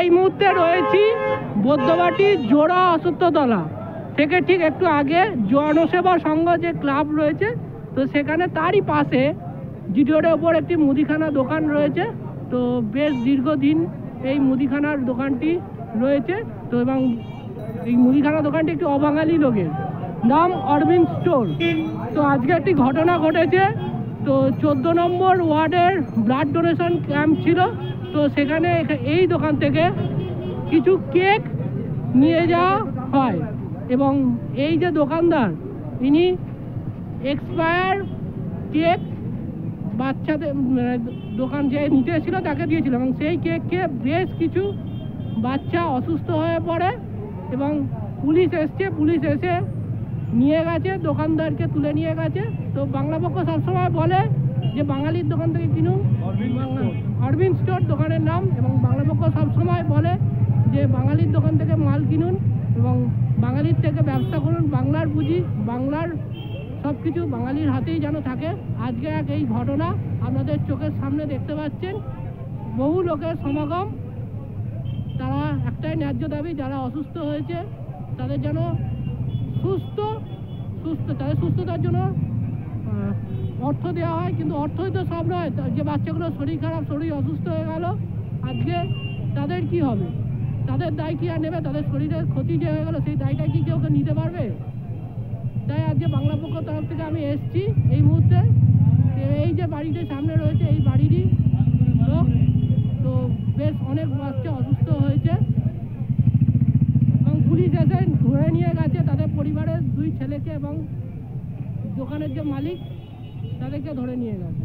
এই মুহূর্তে রয়েছি বৈদ্যবাটি জোড়া অশ্বত্থতলা থেকে ঠিক একটু আগে জনসেবা সংঘ যে ক্লাব রয়েছে, তো সেখানে তারই পাশে জিডিওর ওপর একটি মুদিখানা দোকান রয়েছে। তো বেশ দীর্ঘদিন এই মুদিখানার দোকানটি রয়েছে। তো এবং এই মুদিখানা দোকানটি একটি অবাঙালি লোকের, নাম অরবিন্দ স্টোর। তো আজকে একটি ঘটনা ঘটেছে। তো 14 নম্বর ওয়ার্ডের ব্লাড ডোনেশন ক্যাম্প ছিল। তো সেখানে এই দোকান থেকে কিছু কেক নিয়ে যাওয়া হয় এবং এই যে দোকানদার, ইনি এক্সপায়ার কেক বাচ্চাদের দোকান যে নিতে এসেছিল তাকে দিয়েছিল এবং সেই কেক খেয়ে বেশ কিছু বাচ্চা অসুস্থ হয়ে পড়ে এবং পুলিশ এসছে। পুলিশ এসে নিয়ে গেছে, দোকানদারকে তুলে নিয়ে গেছে। তো বাংলা পক্ষ সবসময় বলে যে বাঙালির দোকান থেকে কিনুন, অরবিন্দ স্টোর দোকানের নাম, এবং বাংলা পক্ষ সবসময় বলে যে বাঙালির দোকান থেকে মাল কিনুন এবং বাঙালির থেকে ব্যবসা করুন। বাংলার পুঁজি, বাংলার সব কিছু বাঙালির হাতেই যেন থাকে। আজকে এই ঘটনা আপনাদের চোখের সামনে দেখতে পাচ্ছেন, বহু লোকের সমাগম। তারা একটাই ন্যায্য দাবি, যারা অসুস্থ হয়েছে তাদের যেন তাদের সুস্থতার জন্য অর্থ দেওয়া হয়। কিন্তু অর্থই তো সব নয়। যে বাচ্চাগুলো শরীর খারাপ, শরীর অসুস্থ হয়ে গেল, আজকে তাদের কি হবে? তাদের দায় কি আর নেবে? তাদের শরীরের ক্ষতি যে হয়ে গেল, সেই দায়টা কি কেউ নিতে পারবে? তাই আজকে বাংলা পক্ষ তরফ থেকে আমি এসেছি এই মুহূর্তে। এই যে বাড়িটি সামনে রয়েছে, এই বাড়িরই লোক। তো বেশ অনেক বাচ্চা অসুস্থ হয়েছে এবং পুলিশ এসে ধরে নিয়ে গেছে তাদের পরিবারের 2 ছেলেকে এবং দোকানের যে মালিক তাদেরকে ধরে নিয়ে গেছে।